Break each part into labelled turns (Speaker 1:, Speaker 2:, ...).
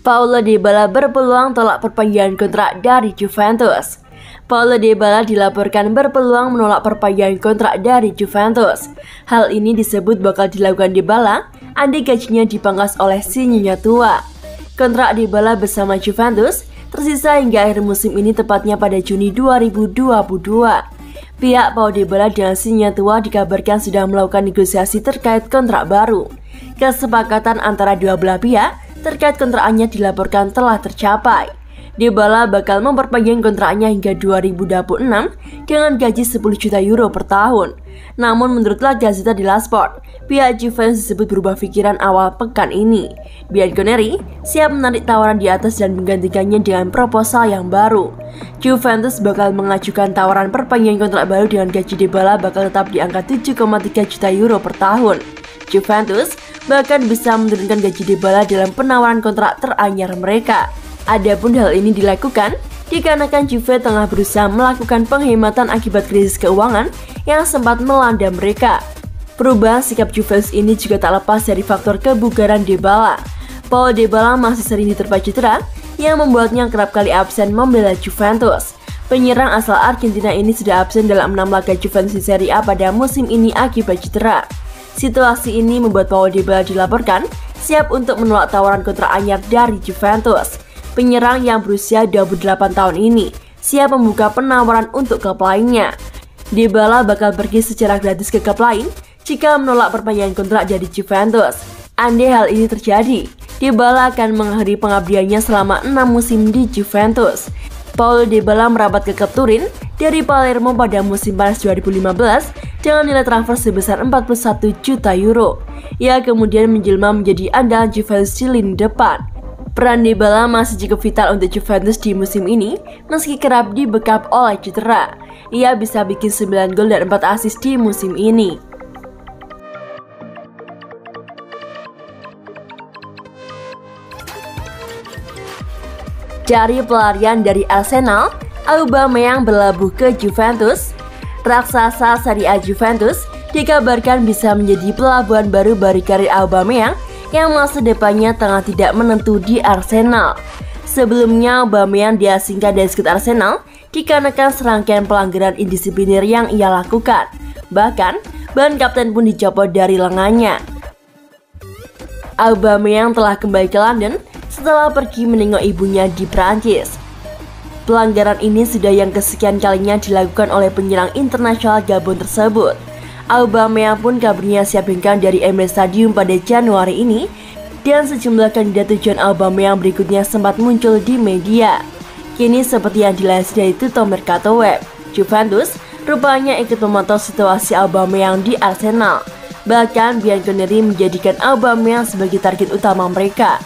Speaker 1: Paulo Dybala berpeluang tolak perpanjangan kontrak dari Juventus. Paulo Dybala dilaporkan berpeluang menolak perpanjangan kontrak dari Juventus. Hal ini disebut bakal dilakukan Dybala andai gajinya dipangkas oleh si nyonya tua. Kontrak Dybala bersama Juventus tersisa hingga akhir musim ini, tepatnya pada Juni 2022. Pihak Paulo Dybala dengan si nyonya tua dikabarkan sudah melakukan negosiasi terkait kontrak baru. Kesepakatan antara dua belah pihak terkait kontraknya dilaporkan telah tercapai. Dybala bakal memperpanjang kontraknya hingga 2026 dengan gaji 10 juta euro per tahun. Namun menurut La Gazzetta dello Sport, pihak Juventus disebut berubah pikiran awal pekan ini. Bianconeri siap menarik tawaran di atas dan menggantikannya dengan proposal yang baru. Juventus bakal mengajukan tawaran perpanjangan kontrak baru dengan gaji Dybala bakal tetap di angka 7,3 juta euro per tahun. Juventus bahkan bisa menurunkan gaji Dybala dalam penawaran kontrak teranyar mereka. Adapun hal ini dilakukan dikarenakan Juve tengah berusaha melakukan penghematan akibat krisis keuangan yang sempat melanda mereka. Perubahan sikap Juventus ini juga tak lepas dari faktor kebugaran Dybala. Paulo Dybala masih sering diterpa cedera yang membuatnya kerap kali absen membela Juventus. Penyerang asal Argentina ini sudah absen dalam 6 laga Juventus di Serie A pada musim ini akibat cedera. Situasi ini membuat Paulo Dybala dilaporkan siap untuk menolak tawaran kontrak anyar dari Juventus. Penyerang yang berusia 28 tahun ini siap membuka penawaran untuk klub lainnya. Dybala bakal pergi secara gratis ke klub lain jika menolak perpanjangan kontrak dari Juventus. Andai hal ini terjadi, Dybala akan mengakhiri pengabdiannya selama 6 musim di Juventus. Paulo Dybala merapat ke klub Turin dari Palermo pada musim panas 2015 dengan nilai transfer sebesar 41 juta euro. Ia kemudian menjelma menjadi andalan Juventus di lini depan. Peran Dybala masih cukup vital untuk Juventus di musim ini meski kerap dibekap oleh cedera. Ia bisa bikin 9 gol dan 4 assist di musim ini. Dari pelarian dari Arsenal, Aubameyang berlabuh ke Juventus. Raksasa Serie A Juventus dikabarkan bisa menjadi pelabuhan baru bagi karir Aubameyang yang masa depannya tengah tidak menentu di Arsenal. Sebelumnya Aubameyang diasingkan dari skuad Arsenal dikarenakan serangkaian pelanggaran indisipliner yang ia lakukan. Bahkan, ban kapten pun dicopot dari lengannya. Aubameyang telah kembali ke London setelah pergi menengok ibunya di Prancis. Pelanggaran ini sudah yang kesekian kalinya dilakukan oleh penyerang internasional Gabon tersebut. Aubameyang pun kabarnya siap hengkang dari Emirates Stadium pada Januari ini, dan sejumlah kandidat tujuan Aubameyang berikutnya sempat muncul di media. Kini seperti yang dilansir dari Tutto Mercato Web, Juventus rupanya ikut memantau situasi Aubameyang di Arsenal. Bahkan Bianconeri menjadikan Aubameyang sebagai target utama mereka.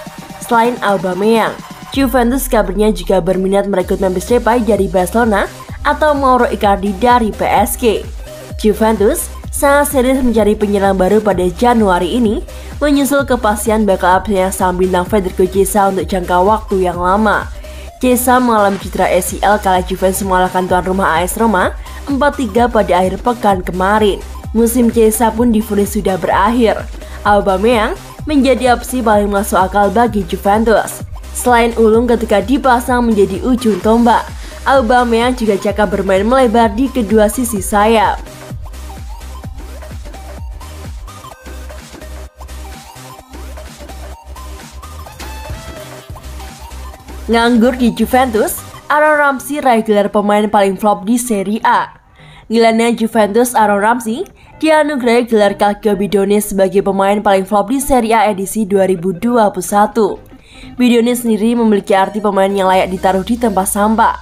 Speaker 1: Selain Aubameyang, Juventus kabarnya juga berminat merekrut Memphis Depay dari Barcelona atau Mauro Icardi dari PSG. Juventus sangat serius mencari penyerang baru pada Januari ini, menyusul kepastian bakal absennya sang bintang Federico Chiesa untuk jangka waktu yang lama. Chiesa mengalami cedera ACL kala Juventus mengalahkan tuan rumah AS Roma 4-3 pada akhir pekan kemarin. Musim Chiesa pun divonis sudah berakhir. Aubameyang menjadi opsi paling masuk akal bagi Juventus. Selain ulung ketika dipasang menjadi ujung tombak, Aubameyang juga cakap bermain melebar di kedua sisi sayap. Nganggur di Juventus, Aaron Ramsey raih gelar pemain paling flop di Serie A. Gelandang Juventus Aaron Ramsey dianugerahi gelar Calcio Bidone sebagai pemain paling flop di Serie A edisi 2021. Bidone sendiri memiliki arti pemain yang layak ditaruh di tempat sampah.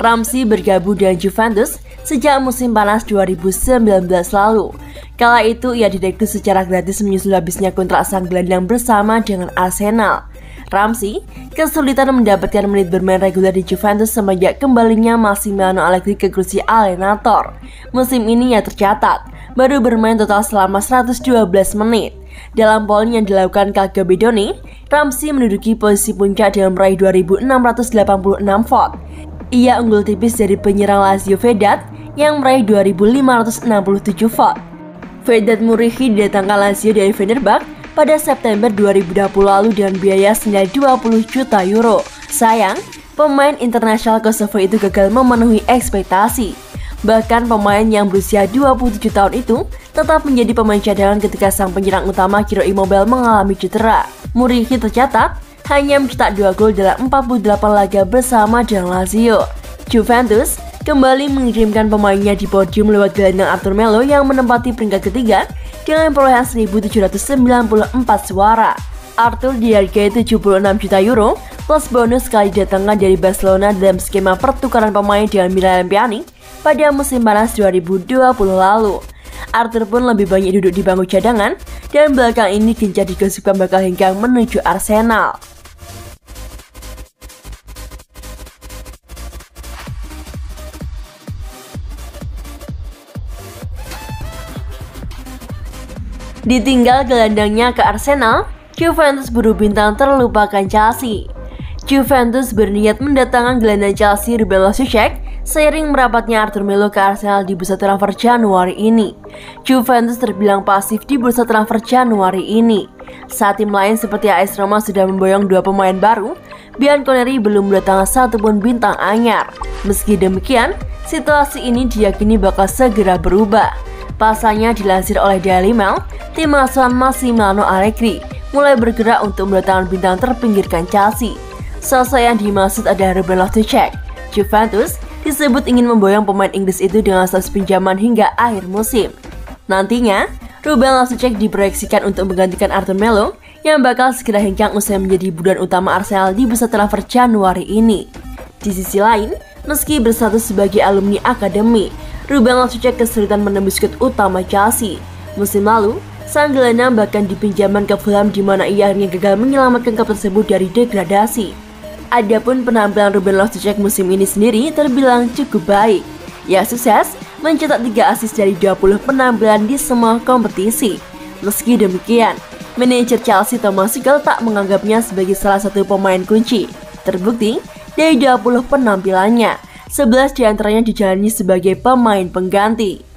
Speaker 1: Ramsey bergabung dengan Juventus sejak musim panas 2019 lalu. Kala itu ia direkrut secara gratis menyusul habisnya kontrak sang gelandang bersama dengan Arsenal. Ramsey kesulitan mendapatkan menit bermain reguler di Juventus semenjak kembalinya Massimiliano Allegri ke kursi Allenatore. Musim ini ia tercatat baru bermain total selama 112 menit. Dalam polling yang dilakukan Calcio Bidone, Ramsey menduduki posisi puncak dengan meraih 2.686 vote. Ia unggul tipis dari penyerang Lazio Vedat yang meraih 2.567 vote. Vedat Muriqi didatangkan Lazio dari Fenerbahce pada September 2020 lalu dengan biaya senilai 20 juta euro. Sayang, pemain internasional Kosovo itu gagal memenuhi ekspektasi. Bahkan pemain yang berusia 27 tahun itu tetap menjadi pemain cadangan ketika sang penyerang utama Ciro Immobile mengalami cedera. Muriqi tercatat hanya mencetak 2 gol dalam 48 laga bersama dengan Lazio. Juventus kembali mengirimkan pemainnya di podium lewat gelandang Arthur Melo yang menempati peringkat ketiga dengan perolehan 1.794 suara. Arthur dihargai 76 juta euro plus bonus sekali datangkan dari Barcelona dalam skema pertukaran pemain dengan Miralem Pjanic pada musim panas 2020 lalu. Arthur pun lebih banyak duduk di bangku cadangan dan belakang ini gencar digosipkan bakal hengkang menuju Arsenal. Ditinggal gelandangnya ke Arsenal, Juventus buru bintang terlupakan Chelsea. Juventus berniat mendatangkan gelandang Chelsea Ruben Loftus-Cheek seiring merapatnya Arthur Melo ke Arsenal di bursa transfer Januari ini. Juventus terbilang pasif di bursa transfer Januari ini. Saat tim lain seperti AS Roma sudah memboyong 2 pemain baru, Bianconeri belum mendatangkan satupun bintang anyar. Meski demikian, situasi ini diyakini bakal segera berubah. Pasalnya dilansir oleh Daily Mail, tim asuhan Massimiliano Allegri mulai bergerak untuk mendatangkan bintang terpinggirkan Chelsea. Sosok yang dimaksud adalah Ruben Loftus-Cheek. Juventus disebut ingin memboyong pemain Inggris itu dengan status pinjaman hingga akhir musim. Nantinya, Ruben Loftus-Cheek diproyeksikan untuk menggantikan Arthur Melo yang bakal segera hengkang usai menjadi buruan utama Arsenal di bursa transfer Januari ini. Di sisi lain, meski berstatus sebagai alumni akademi, Ruben Loftus-Cheek kesulitan menembus skut utama Chelsea. Musim lalu, sang gelandang bahkan dipinjaman ke Fulham di mana ia akhirnya gagal menyelamatkan klub tersebut dari degradasi. Adapun penampilan Ruben Loftus-Cheek musim ini sendiri terbilang cukup baik. Ia sukses mencetak 3 assist dari 20 penampilan di semua kompetisi. Meski demikian, manajer Chelsea Thomas Tuchel tak menganggapnya sebagai salah satu pemain kunci. Terbukti dari 20 penampilannya, 11 diantaranya dijalani sebagai pemain pengganti.